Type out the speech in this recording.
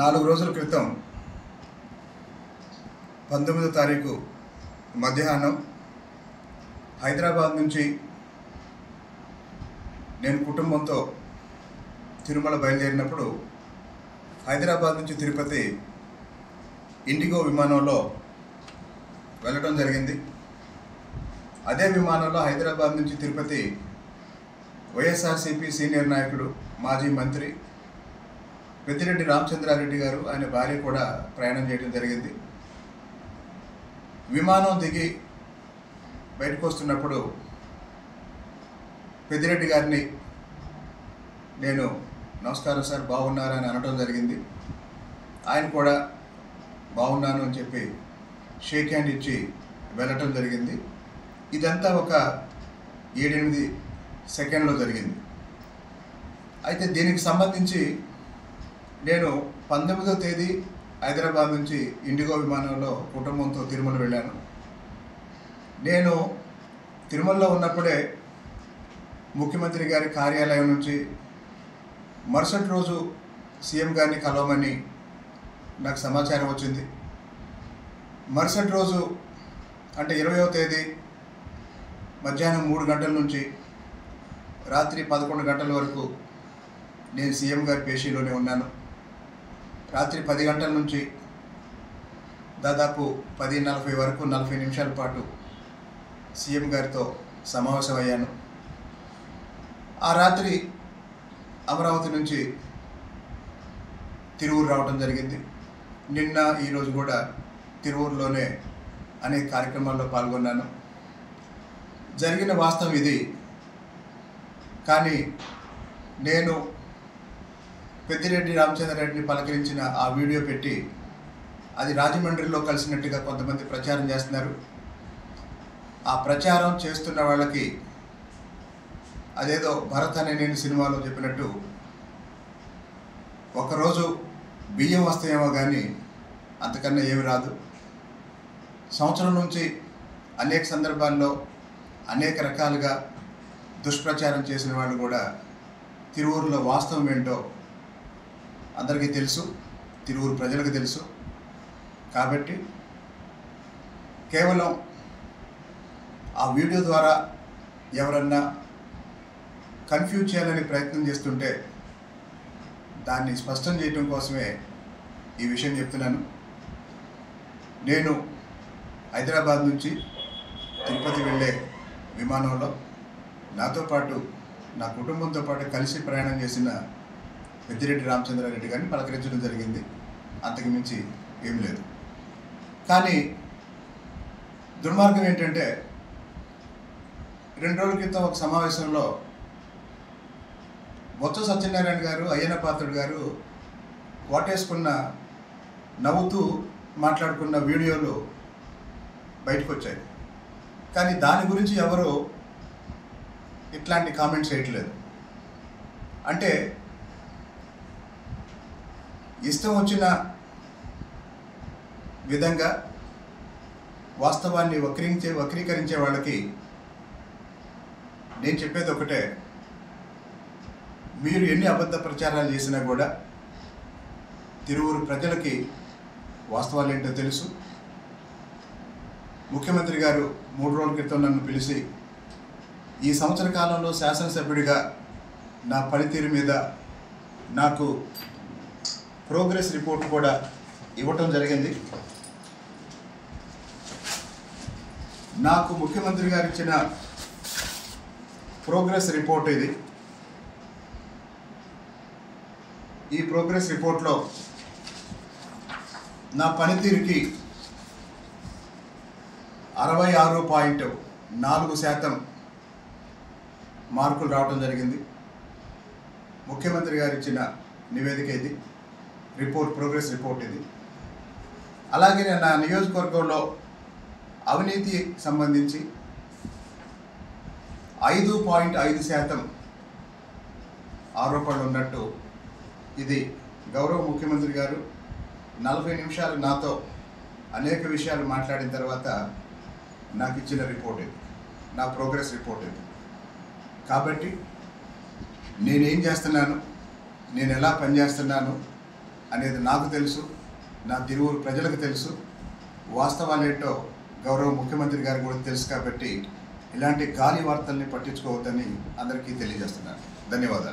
4 రోజుల క్రితం 19వ తారీఖు మధ్యాహ్నం హైదరాబాద్ నుంచి నేను కుటుంబంతో తిరుమల బయలుదేరినప్పుడు హైదరాబాద్ నుంచి తిరుపతి ఇండిగో విమానంలో వెళ్ళడం జరిగింది. అదే విమానంలో హైదరాబాద్ నుంచి తిరుపతి వైఎస్ఆర్సీపీ సీనియర్ నాయకుడు మాజీ మంత్రి పెద్దిరెడ్డి రామచంద్రారెడ్డి గారు ఆయన భార్య కూడా ప్రయాణం చేయడం జరిగింది. విమానం దిగి బయటకు వస్తున్నప్పుడు పెద్దిరెడ్డి గారిని నేను నమస్కారం సార్ బాగున్నారా అని అనడం జరిగింది. ఆయన కూడా బాగున్నాను అని చెప్పి షేక్ హ్యాండ్ ఇచ్చి వెళ్ళటం జరిగింది. ఇదంతా ఒక 7-8 సెకండ్లో జరిగింది. అయితే దీనికి సంబంధించి నేను 19వ తేదీ హైదరాబాద్ నుంచి ఇండిగో విమానంలో కుటుంబంతో తిరుమల వెళ్ళాను. నేను తిరుమలలో ఉన్నప్పుడే ముఖ్యమంత్రి గారి కార్యాలయం నుంచి మరుసటి రోజు సీఎం గారిని కలవమని నాకు సమాచారం వచ్చింది. మరుసటి రోజు అంటే 20వ తేదీ మధ్యాహ్నం 3 గంటల నుంచి రాత్రి 11 గంటల వరకు నేను సీఎం గారి పేషీలోనే ఉన్నాను. రాత్రి 10 గంటల నుంచి దాదాపు 10:40 వరకు 40 నిమిషాల పాటు సీఎం గారితో సమావేశం అయ్యాను. ఆ రాత్రి అమరావతి నుంచి తిరువూరు రావడం జరిగింది. నిన్న ఈరోజు కూడా తిరువూరులోనే అనేక కార్యక్రమాల్లో పాల్గొన్నాను. జరిగిన వాస్తవం ఇది. కానీ నేను పెద్దిరెడ్డి రామచంద్రారెడ్డిని పలకరించిన ఆ వీడియో పెట్టి అది రాజమండ్రిలో కలిసినట్టుగా కొంతమంది ప్రచారం చేస్తున్నారు. ఆ ప్రచారం చేస్తున్న వాళ్ళకి అదేదో భరత్ అనే నేను సినిమాలో చెప్పినట్టు ఒకరోజు బియ్యం వస్తాయేమో కానీ అంతకన్నా ఏమి రాదు. సంవత్సరం నుంచి అనేక సందర్భాల్లో అనేక రకాలుగా దుష్ప్రచారం చేసిన వాళ్ళు కూడా తిరువూరులో వాస్తవం ఏంటో అందరికీ తెలుసు, తిరువూరు ప్రజలకు తెలుసు. కాబట్టి కేవలం ఆ వీడియో ద్వారా ఎవరన్నా కన్ఫ్యూజ్ చేయాలని ప్రయత్నం చేస్తుంటే దాన్ని స్పష్టం చేయడం కోసమే ఈ విషయం చెప్తున్నాను. నేను హైదరాబాద్ నుంచి తిరుపతి వెళ్ళే విమానంలో నాతో పాటు నా కుటుంబంతో పాటు కలిసి ప్రయాణం చేసిన పెద్దిరెడ్డి రామచంద్రారెడ్డి గారిని పలకరించడం జరిగింది. అంతకు మించి ఏం లేదు. కానీ దుర్మార్గం ఏంటంటే 2 రోజుల క్రితం ఒక సమావేశంలో బొత్స సత్యనారాయణ గారు, అయ్యన్న పాత్రుడు గారు వాటేసుకున్న నవ్వుతూ మాట్లాడుకున్న వీడియోలు బయటకు వచ్చాయి. కానీ దాని గురించి ఎవరు ఇట్లాంటి కామెంట్స్ చేయట్లేదు. అంటే ఇష్టం వచ్చిన విధంగా వాస్తవాన్ని వక్రీకరించే వాళ్ళకి నేను చెప్పేది ఒకటే, మీరు ఎన్ని అబద్ధ ప్రచారాలు చేసినా కూడా తిరువూరు ప్రజలకి వాస్తవాలు ఏంటో తెలుసు. ముఖ్యమంత్రి గారు 3 రోజుల క్రితం నన్ను పిలిచి ఈ సంవత్సర కాలంలో శాసనసభ్యుడిగా నా పనితీరు మీద నాకు ప్రోగ్రెస్ రిపోర్ట్ కూడా ఇవ్వటం జరిగింది. నాకు ముఖ్యమంత్రి గారు ఇచ్చిన ప్రోగ్రెస్ రిపోర్ట్ ఇది. ఈ ప్రోగ్రెస్ రిపోర్ట్లో నా పనితీరుకి 66.4% మార్కులు రావడం జరిగింది. ముఖ్యమంత్రి గారు ఇచ్చిన నివేదిక ఇది, ప్రోగ్రెస్ రిపోర్ట్ ఇది. అలాగే నా నియోజకవర్గంలో అవినీతి సంబంధించి 5.5% ఆరోపణలు ఉన్నట్టు ఇది గౌరవ ముఖ్యమంత్రి గారు 40 నిమిషాలు నాతో అనేక విషయాలు మాట్లాడిన తర్వాత నాకు ఇచ్చిన రిపోర్ట్ ఇది, నా ప్రోగ్రెస్ రిపోర్ట్ ఇది. కాబట్టి నేనేం చేస్తున్నాను, నేను ఎలా పనిచేస్తున్నాను, అనేది నాకు తెలుసు, నా తిరువురు ప్రజలకు తెలుసు, వాస్తవాలేంటో గౌరవ ముఖ్యమంత్రి గారికి కూడా తెలుసు. కాబట్టి ఇలాంటి గాలి వార్తల్ని పట్టించుకోవద్దని అందరికీ తెలియజేస్తున్నాను. ధన్యవాదాలు.